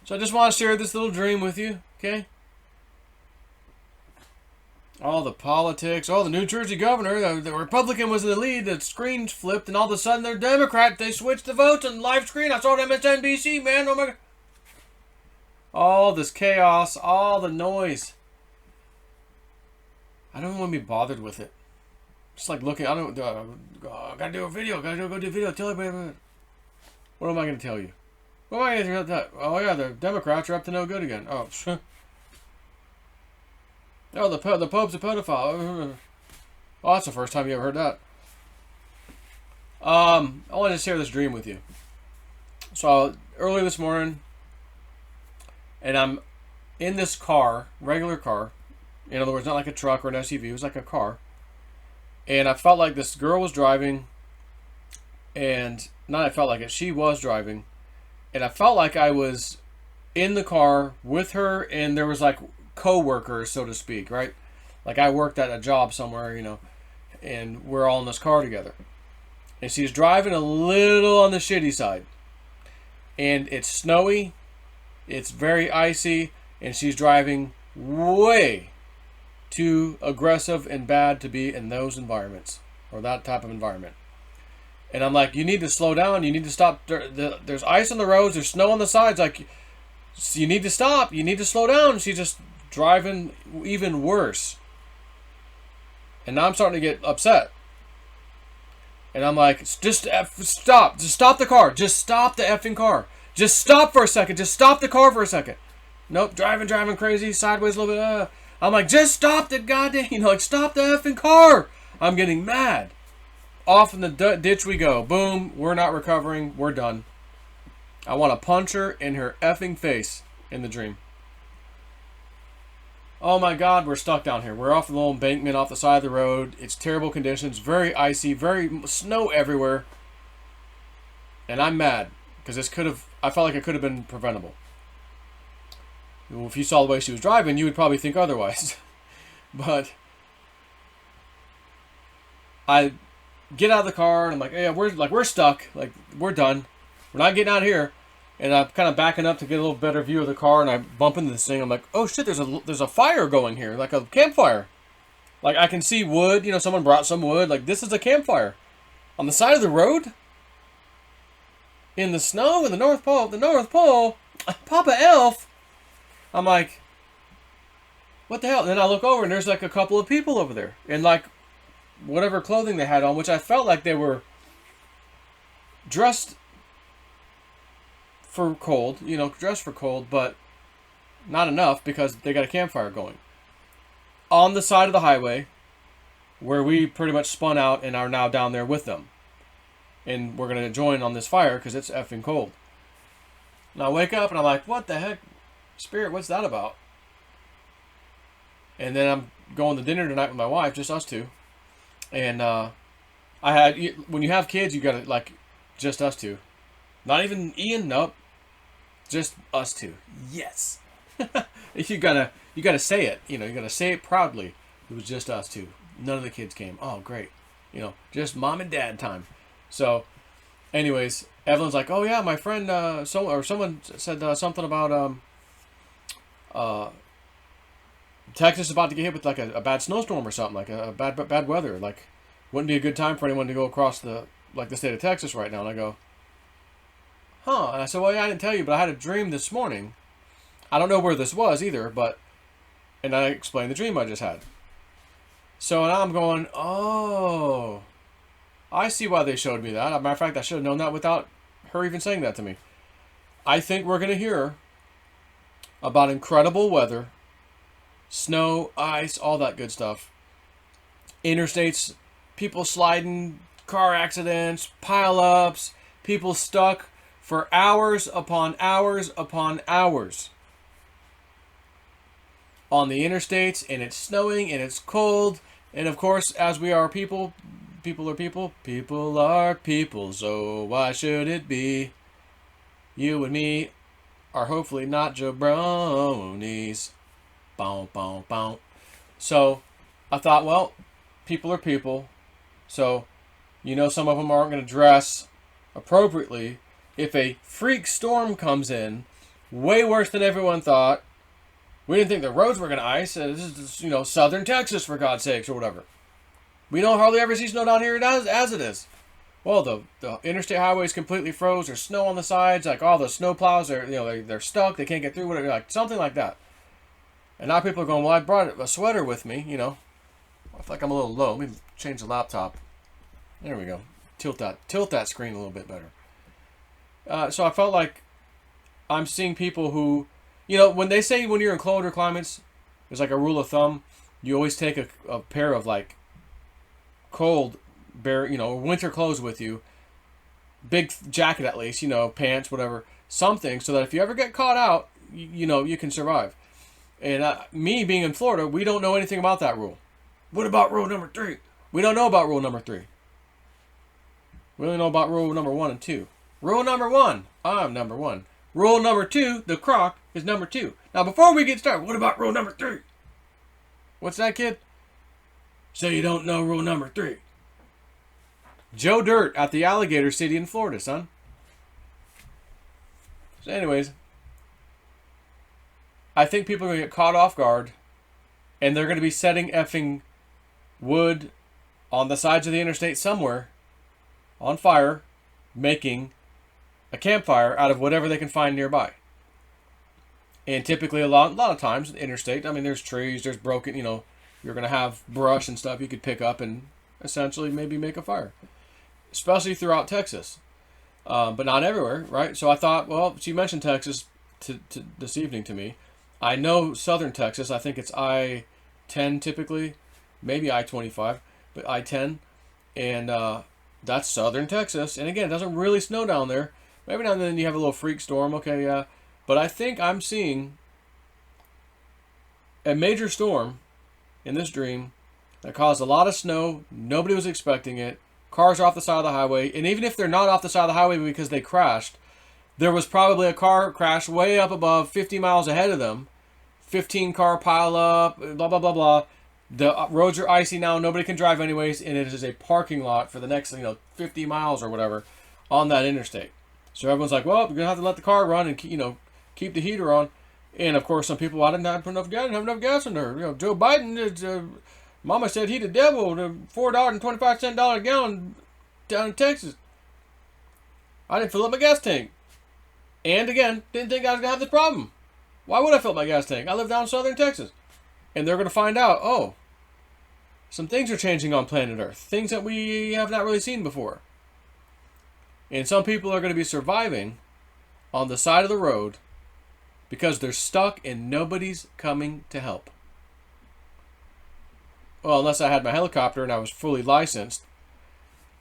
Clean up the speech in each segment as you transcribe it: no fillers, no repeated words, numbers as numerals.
So I just want to share this little dream with you, okay? All the politics, the New Jersey governor, the Republican was in the lead, the screen flipped, and all of a sudden they're Democrat. They switched the votes on live screen. I saw it on MSNBC, man. Oh my God. All this chaos, all the noise. I don't want to be bothered with it. Just like looking, I gotta do a video, go do a video, tell everybody about it. What am I going to tell you? What am I going to tell you? Oh yeah, the Democrats are up to no good again. Oh, oh, the Pope's a pedophile. Oh, that's the first time you ever heard that. I wanted to share this dream with you. So early this morning, and I'm in this car, regular car. In other words, not like a truck or an SUV. It was like a car. And I felt like this girl was driving, and not I felt like it, she was driving. And I felt like I was in the car with her, and there was like co-workers, so to speak, right? Like I worked at a job somewhere, and we're all in this car together. And she's driving a little on the shitty side. And it's snowy, it's very icy, and she's driving way too aggressive and bad to be in those environments, or that type of environment. And I'm like, you need to slow down, you need to stop. There's ice on the roads, there's snow on the sides, like, you need to stop, you need to slow down. She's just driving even worse. And now I'm starting to get upset. And I'm like, just stop the car, just stop the effing car. Just stop for a second, just stop the car for a second. Nope, driving crazy, sideways a little bit, I'm like, just stop the goddamn, stop the effing car. I'm getting mad. Off in the ditch we go. Boom, we're not recovering, we're done. I want to punch her in her effing face in the dream. Oh my God, we're stuck down here. We're off the little embankment off the side of the road. It's terrible conditions, very icy, very snow everywhere. And I'm mad, because I felt like it could have been preventable. If you saw the way she was driving, you would probably think otherwise. But I get out of the car and I'm like, yeah, we're stuck. Like, we're done. We're not getting out of here. And I'm kind of backing up to get a little better view of the car, and I bump into this thing. I'm like, oh shit, there's a fire going here, like a campfire. Like, I can see wood. Someone brought some wood. Like, this is a campfire on the side of the road in the snow in the North Pole. The North Pole, Papa Elf. I'm like, what the hell? And then I look over, and there's like a couple of people over there in like whatever clothing they had on, which I felt like they were dressed for cold, but not enough, because they got a campfire going on the side of the highway where we pretty much spun out and are now down there with them. And we're going to join on this fire because it's effing cold. And I wake up and I'm like, what the heck? Spirit, what's that about? And then I'm going to dinner tonight with my wife, just us two. And when you have kids, you got to, like, just us two. Not even Ian, nope. Just us two. Yes. you gotta say it. You gotta say it proudly. It was just us two. None of the kids came. Oh, great. Just mom and dad time. So, anyways, Evelyn's like, oh yeah, my friend, someone said something about Texas is about to get hit with like a bad snowstorm or something, like a bad weather. Like, wouldn't be a good time for anyone to go across the state of Texas right now. And I go, huh? And I said, well, yeah, I didn't tell you, but I had a dream this morning. I don't know where this was either, and I explained the dream I just had. So now I'm going, oh, I see why they showed me that. As a matter of fact, I should have known that without her even saying that to me. I think we're going to hear about incredible weather, snow, ice, all that good stuff. Interstates, people sliding, car accidents, pile-ups, people stuck for hours upon hours upon hours on the interstates, and it's snowing, and it's cold, and of course, as we are people are people, so why should it be? You and me are hopefully not jabronis. Bow, bow, bow. So, I thought, well, people are people, so, some of them aren't going to dress appropriately. If a freak storm comes in, Way worse than everyone thought. We didn't think the roads were going to ice. This is, you know, southern Texas, for God's sakes, or whatever. We don't hardly ever see snow down here as it is. Well, the interstate highways completely froze. There's snow on the sides. Like, all the snow plows are, you know, they're stuck. They can't get through, whatever, like something like that. And now people are going, well, I brought a sweater with me, you know. I feel like I'm a little low. Let me change the laptop. There we go. Tilt that screen a little bit better. So I felt like I'm seeing people who, you know, when they say when you're in colder climates, there's like a rule of thumb. You always take a pair of like cold, you know, winter clothes with you. Big jacket at least, you know, pants, whatever, something, so that if you ever get caught out, you know, you can survive. And me being in Florida, we don't know anything about that rule. What about rule number 3? We don't know about rule number 3. We only know about rule number 1 and 2. Rule number 1, I'm number 1. Rule number 2, the croc is number 2. Now, before we get started, what about rule number 3? What's that, kid? So you don't know rule number 3. Joe Dirt at the Alligator City in Florida, son. So anyways, I think people are going to get caught off guard, and they're going to be setting effing wood on the sides of the interstate somewhere on fire, making a campfire out of whatever they can find nearby. And typically a lot of times the interstate, I mean, there's trees, there's broken, you know, you're going to have brush and stuff you could pick up and essentially maybe make a fire. Especially throughout Texas. But not everywhere, right? So I thought, well, she mentioned Texas to this evening to me. I know southern Texas, I think it's I-10 typically, maybe I-25, but I-10. And that's southern Texas. And again, it doesn't really snow down there. Maybe now and then you have a little freak storm, okay, yeah. But I think I'm seeing a major storm in this dream that caused a lot of snow. Nobody was expecting it. Cars are off the side of the highway. And even if they're not off the side of the highway because they crashed, there was probably a car crash way up above 50 miles ahead of them. 15-car pile up, blah, blah, blah, blah. The roads are icy now. Nobody can drive anyways. And it is a parking lot for the next, 50 miles or whatever on that interstate. So everyone's like, well, you're going to have to let the car run and, keep the heater on. And, of course, some people, I didn't have enough gas in there. Joe Biden, Mama said he the devil, the $4.25 a gallon down in Texas. I didn't fill up my gas tank. And, again, didn't think I was going to have this problem. Why would I fill up my gas tank? I live down in southern Texas. And they're going to find out, oh, some things are changing on planet Earth. Things that we have not really seen before. And some people are going to be surviving on the side of the road because they're stuck and nobody's coming to help. Well, unless I had my helicopter and I was fully licensed.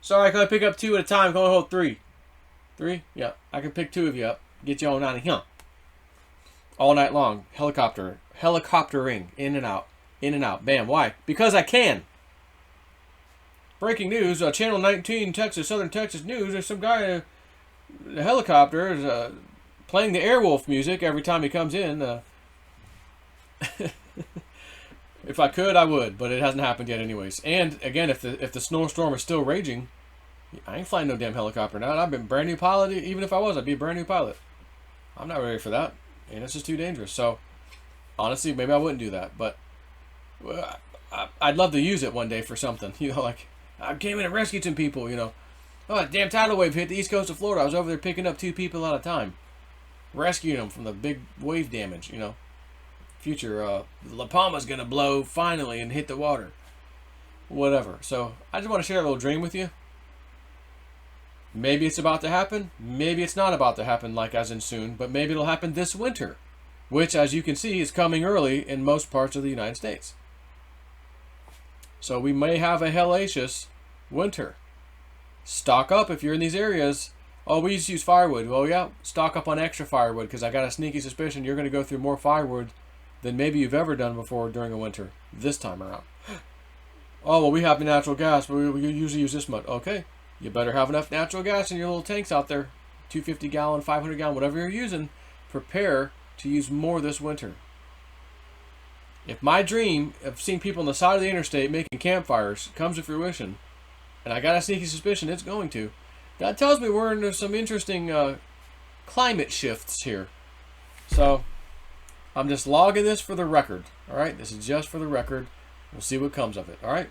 Sorry, can I pick up 2 at a time? Can I hold 3? 3? Yeah, I can pick 2 of you up. Get you on out of here. All night long. Helicoptering. In and out. Bam. Why? Because I can. Breaking news. Channel 19, Texas, Southern Texas News. There's some guy in a helicopter is playing the Airwolf music every time he comes in. If I could, I would, but it hasn't happened yet anyways. And, again, if the snowstorm is still raging, I ain't flying no damn helicopter now. I've been brand new pilot. Even if I was, I'd be a brand new pilot. I'm not ready for that. And it's just too dangerous. So, honestly, maybe I wouldn't do that. But I'd love to use it one day for something. Like, I came in and rescued some people, Oh, a damn tidal wave hit the east coast of Florida. I was over there picking up 2 people at a time. Rescuing them from the big wave damage, Future, La Palma's going to blow finally and hit the water. Whatever. So, I just want to share a little dream with you. Maybe it's about to happen. Maybe it's not about to happen, like as in soon. But maybe it'll happen this winter. Which, as you can see, is coming early in most parts of the United States. So we may have a hellacious winter. Stock up if you're in these areas. Oh, we just use firewood. Well, yeah, stock up on extra firewood because I got a sneaky suspicion you're going to go through more firewood than maybe you've ever done before during a winter this time around. Oh, well, we have natural gas, but we usually use this much. Okay, you better have enough natural gas in your little tanks out there. 250 gallon, 500 gallon, whatever you're using. Prepare to use more this winter. If my dream of seeing people on the side of the interstate making campfires comes to fruition, and I got a sneaky suspicion it's going to, that tells me we're into some interesting climate shifts here. So I'm just logging this for the record. All right, this is just for the record. We'll see what comes of it. All right.